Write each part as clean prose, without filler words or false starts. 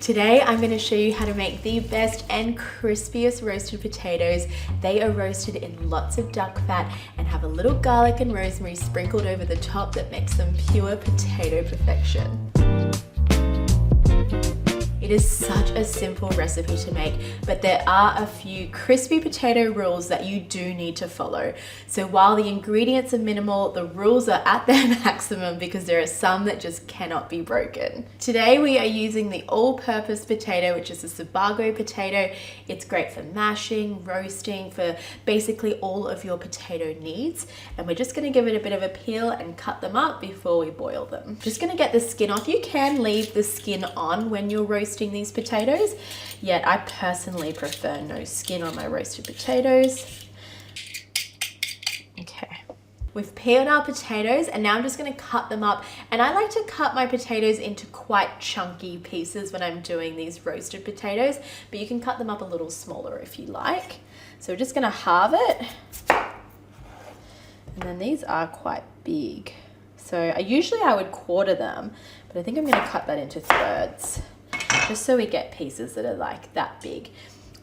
Today I'm going to show you how to make the best and crispiest roasted potatoes. They are roasted in lots of duck fat and have a little garlic and rosemary sprinkled over the top that makes them pure potato perfection. It is such a simple recipe to make, but there are a few crispy potato rules that you do need to follow. So while the ingredients are minimal, the rules are at their maximum because there are some that just cannot be broken. Today we are using the all-purpose potato, which is a Sebago potato. It's great for mashing, roasting, for basically all of your potato needs. And we're just gonna give it a bit of a peel and cut them up before we boil them. Just gonna get the skin off. You can leave the skin on when you're roasting these potatoes, yet I personally prefer no skin on my roasted potatoes. Okay, we've peeled our potatoes and now I'm just going to cut them up, and I like to cut my potatoes into quite chunky pieces when I'm doing these roasted potatoes, but you can cut them up a little smaller if you like. So we're just going to halve it, and then these are quite big, so I would quarter them, but I think I'm going to cut that into thirds, just so we get pieces that are like that big.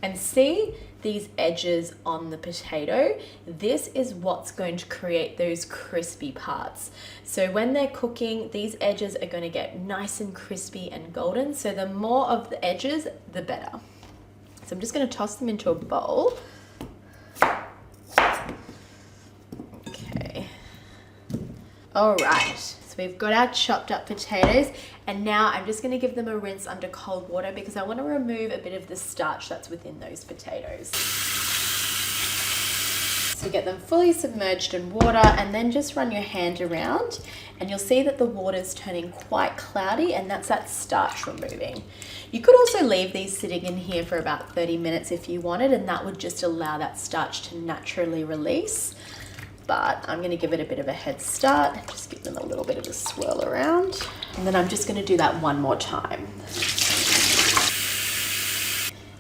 And see these edges on the potato? This is what's going to create those crispy parts. So when they're cooking, these edges are going to get nice and crispy and golden. So the more of the edges, the better. So I'm just going to toss them into a bowl. Okay. All right. We've got our chopped up potatoes, and now I'm just going to give them a rinse under cold water because I want to remove a bit of the starch that's within those potatoes. So get them fully submerged in water and then just run your hand around, and you'll see that the water's turning quite cloudy, and that's that starch removing. You could also leave these sitting in here for about 30 minutes if you wanted, and that would just allow that starch to naturally release. But I'm going to give it a bit of a head start, just give them a little bit of a swirl around, and then I'm just going to do that one more time.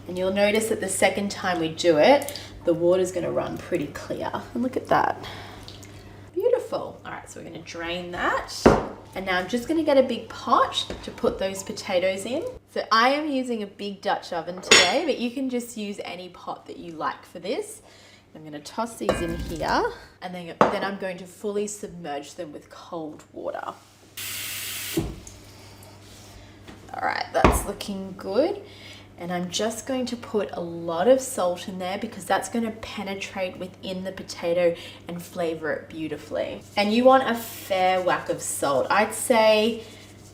And you'll notice that the second time we do it, the water's going to run pretty clear. And look at that. Beautiful. All right, so we're going to drain that. And now I'm just going to get a big pot to put those potatoes in. So I am using a big Dutch oven today, but you can just use any pot that you like for this. I'm going to toss these in here, and then I'm going to fully submerge them with cold water. All right, that's looking good. And I'm just going to put a lot of salt in there because that's going to penetrate within the potato and flavor it beautifully. And you want a fair whack of salt. I'd say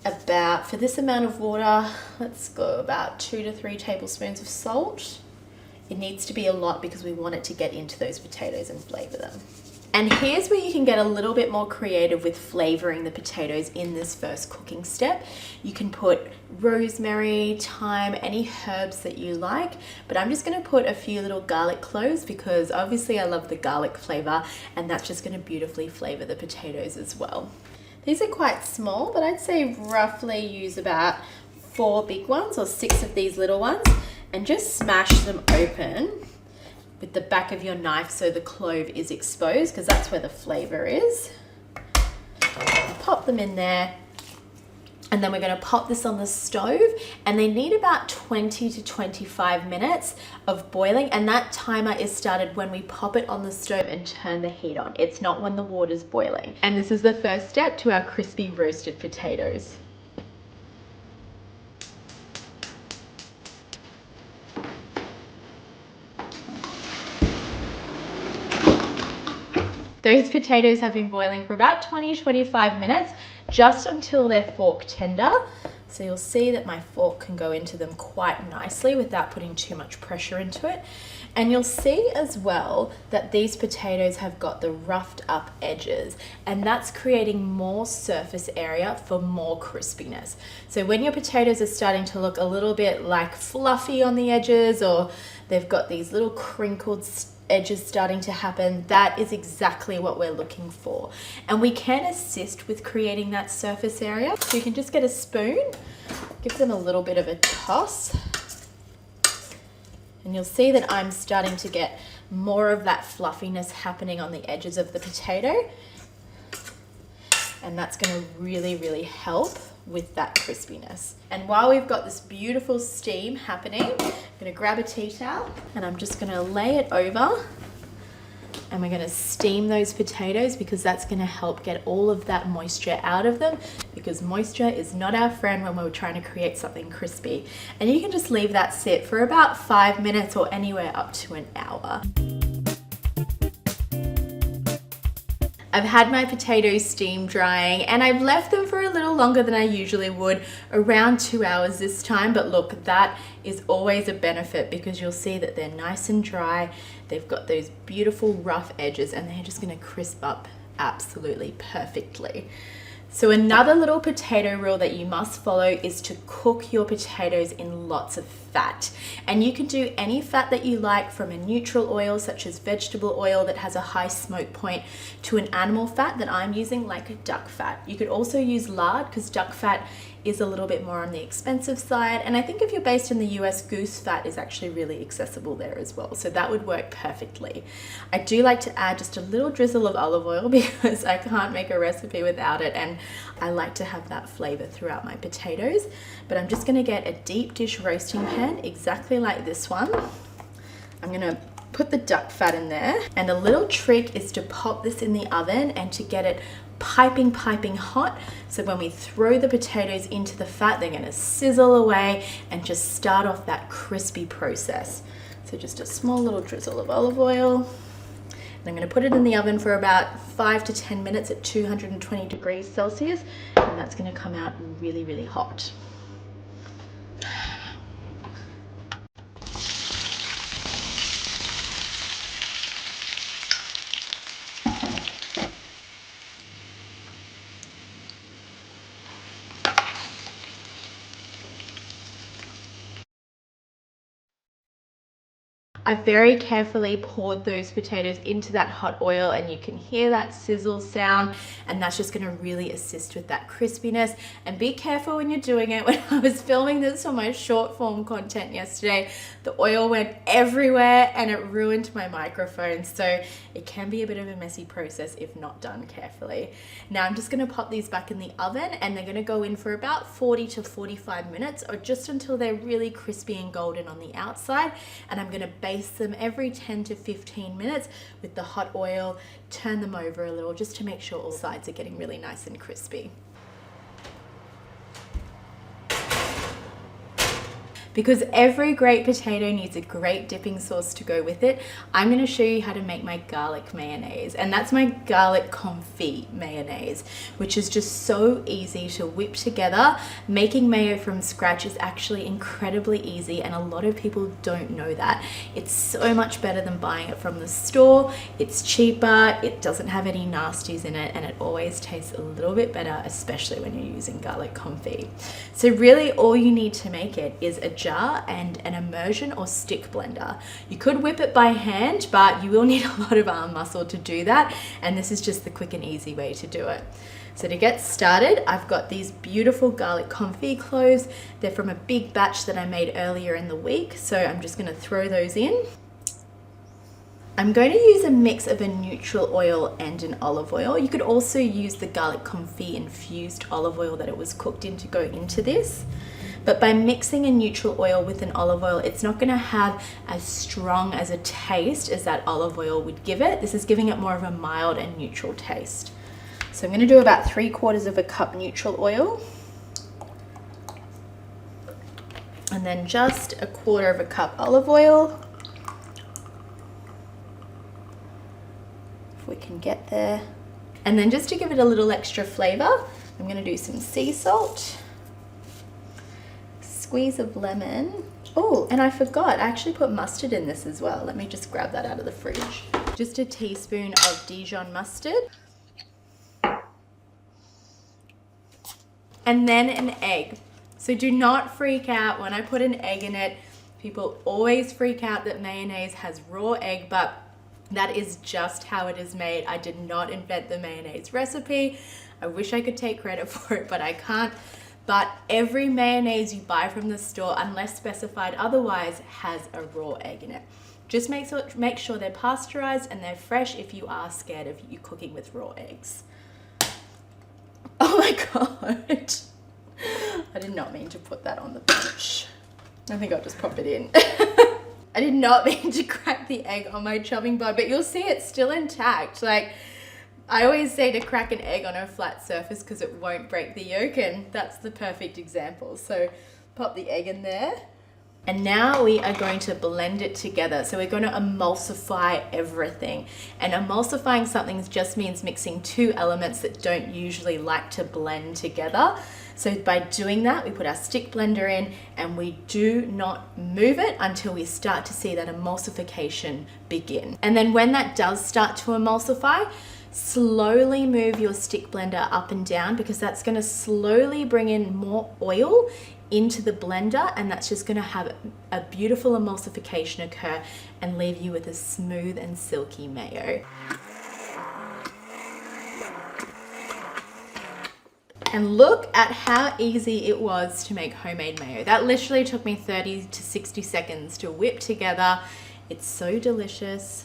about, for this amount of water, let's go about 2 to 3 tablespoons of salt. It needs to be a lot because we want it to get into those potatoes and flavor them. And here's where you can get a little bit more creative with flavoring the potatoes in this first cooking step. You can put rosemary, thyme, any herbs that you like, but I'm just going to put a few little garlic cloves because obviously I love the garlic flavor, and that's just going to beautifully flavor the potatoes as well. These are quite small, but I'd say roughly use about 4 big ones or 6 of these little ones, and just smash them open with the back of your knife so the clove is exposed, because that's where the flavor is. Pop them in there, and then we're going to pop this on the stove, and they need about 20 to 25 minutes of boiling, and that timer is started when we pop it on the stove and turn the heat on. It's not when the water's boiling. And this is the first step to our crispy roasted potatoes. Those potatoes have been boiling for about 20-25 minutes, just until they're fork tender. So you'll see that my fork can go into them quite nicely without putting too much pressure into it. And you'll see as well that these potatoes have got the roughed up edges, and that's creating more surface area for more crispiness. So when your potatoes are starting to look a little bit like fluffy on the edges, or they've got these little crinkled edges starting to happen, that is exactly what we're looking for. And we can assist with creating that surface area. So you can just get a spoon, give them a little bit of a toss, and you'll see that I'm starting to get more of that fluffiness happening on the edges of the potato. And that's going to really, really help with that crispiness. And while we've got this beautiful steam happening, I'm gonna grab a tea towel and I'm just gonna lay it over, and we're gonna steam those potatoes because that's gonna help get all of that moisture out of them, because moisture is not our friend when we're trying to create something crispy. And you can just leave that sit for about 5 minutes or anywhere up to an hour. I've had my potatoes steam drying and I've left them for a little longer than I usually would, around 2 hours this time. But look, that is always a benefit because you'll see that they're nice and dry. They've got those beautiful rough edges and they're just gonna crisp up absolutely perfectly. So another little potato rule that you must follow is to cook your potatoes in lots of fat. And you can do any fat that you like, from a neutral oil such as vegetable oil that has a high smoke point, to an animal fat that I'm using like duck fat. You could also use lard because duck fat is a little bit more on the expensive side. And I think if you're based in the US, goose fat is actually really accessible there as well. So that would work perfectly. I do like to add just a little drizzle of olive oil because I can't make a recipe without it. And I like to have that flavor throughout my potatoes. But I'm just gonna get a deep dish roasting pan, exactly like this one. I'm gonna put the duck fat in there. And a little trick is to pop this in the oven and to get it piping hot, so when we throw the potatoes into the fat, they're going to sizzle away and just start off that crispy process. So just a small little drizzle of olive oil, and I'm going to put it in the oven for about 5 to 10 minutes at 220 degrees Celsius, and that's going to come out really hot. I very carefully poured those potatoes into that hot oil, and you can hear that sizzle sound, and that's just going to really assist with that crispiness. And be careful when you're doing it. When I was filming this for my short form content yesterday, the oil went everywhere and it ruined my microphone, so it can be a bit of a messy process if not done carefully. Now I'm just going to pop these back in the oven, and they're going to go in for about 40 to 45 minutes, or just until they're really crispy and golden on the outside. And I'm going to baste them every 10 to 15 minutes with the hot oil, turn them over a little just to make sure all sides are getting really nice and crispy. Because every great potato needs a great dipping sauce to go with it, I'm going to show you how to make my garlic mayonnaise. And that's my garlic confit mayonnaise, which is just so easy to whip together. Making mayo from scratch is actually incredibly easy, and a lot of people don't know that. It's so much better than buying it from the store. It's cheaper, it doesn't have any nasties in it, and it always tastes a little bit better, especially when you're using garlic confit. So really all you need to make it is a jar and an immersion or stick blender. You could whip it by hand, but you will need a lot of arm muscle to do that, and this is just the quick and easy way to do it. So to get started, I've got these beautiful garlic confit cloves. They're from a big batch that I made earlier in the week, so I'm just going to throw those in. I'm going to use a mix of a neutral oil and an olive oil. You could also use the garlic confit infused olive oil that it was cooked in to go into this. But by mixing a neutral oil with an olive oil, it's not going to have as strong as a taste as that olive oil would give it. This is giving it more of a mild and neutral taste. So I'm going to do about 3/4 cup neutral oil. And then just 1/4 cup olive oil. If we can get there. And then just to give it a little extra flavor, I'm going to do some sea salt. Squeeze of lemon. Oh, and I forgot, I actually put mustard in this as well. Let me just grab that out of the fridge. Just a teaspoon of Dijon mustard. And then an egg. So do not freak out when I put an egg in it. People always freak out that mayonnaise has raw egg, but that is just how it is made. I did not invent the mayonnaise recipe. I wish I could take credit for it, but I can't. But every mayonnaise you buy from the store, unless specified otherwise, has a raw egg in it. Just make sure they're pasteurized and they're fresh if you are scared of you cooking with raw eggs. Oh my God. I did not mean to put that on the bench. I think I'll just pop it in. I did not mean to crack the egg on my chopping board, but you'll see it's still intact. Like, I always say to crack an egg on a flat surface because it won't break the yolk, and that's the perfect example. So pop the egg in there. And now we are going to blend it together. So we're going to emulsify everything. And emulsifying something just means mixing two elements that don't usually like to blend together. So by doing that, we put our stick blender in and we do not move it until we start to see that emulsification begin. And then when that does start to emulsify, slowly move your stick blender up and down, because that's going to slowly bring in more oil into the blender, and that's just going to have a beautiful emulsification occur and leave you with a smooth and silky mayo. And look at how easy it was to make homemade mayo. That literally took me 30 to 60 seconds to whip together. It's so delicious.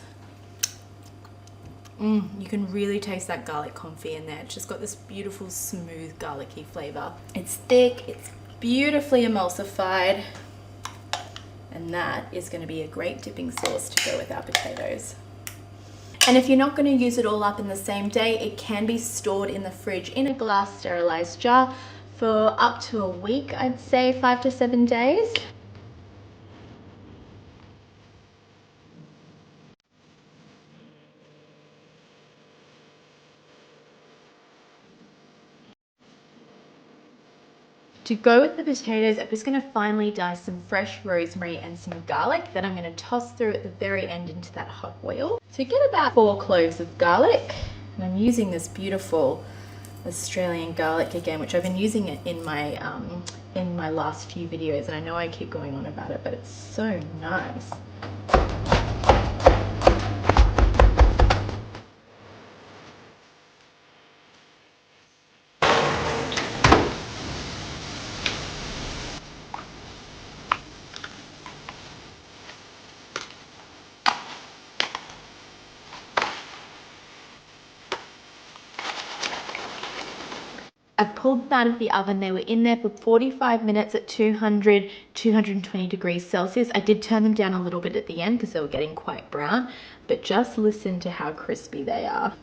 You can really taste that garlic confit in there. It's just got this beautiful, smooth, garlicky flavor. It's thick, it's beautifully emulsified, and that is going to be a great dipping sauce to go with our potatoes. And if you're not going to use it all up in the same day, it can be stored in the fridge in a glass sterilized jar for up to a week, I'd say 5 to 7 days. To go with the potatoes, I'm just going to finely dice some fresh rosemary and some garlic that I'm going to toss through at the very end into that hot oil. So get about 4 cloves of garlic, and I'm using this beautiful Australian garlic again, which I've been using it in my last few videos, and I know I keep going on about it, but it's so nice. I've pulled them out of the oven. They were in there for 45 minutes at 200, 220 degrees Celsius. I did turn them down a little bit at the end because they were getting quite brown, but just listen to how crispy they are.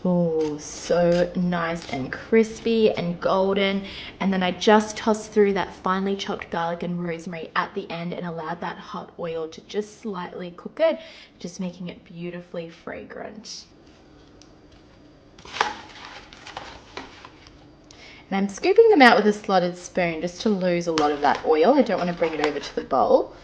Oh, so nice and crispy and golden. And then I just tossed through that finely chopped garlic and rosemary at the end and allowed that hot oil to just slightly cook it, just making it beautifully fragrant. And I'm scooping them out with a slotted spoon just to lose a lot of that oil. I don't want to bring it over to the bowl.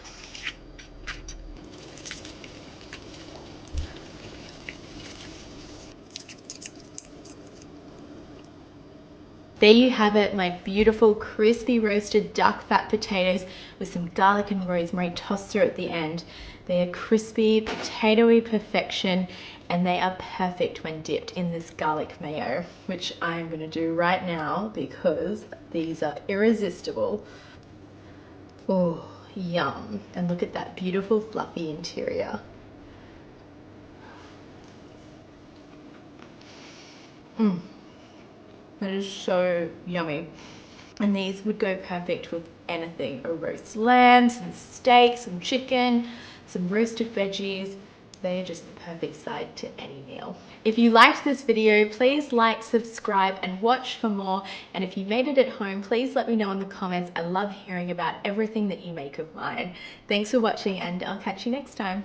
There you have it, my beautiful crispy roasted duck fat potatoes with some garlic and rosemary tossed through at the end. They are crispy, potatoey perfection, and they are perfect when dipped in this garlic mayo, which I'm going to do right now because these are irresistible. Oh, yum. And look at that beautiful fluffy interior. That is so yummy. And these would go perfect with anything. A roast lamb, some steak, some chicken, some roasted veggies. They are just the perfect side to any meal. If you liked this video, please like, subscribe, and watch for more. And if you made it at home, please let me know in the comments. I love hearing about everything that you make of mine. Thanks for watching, and I'll catch you next time.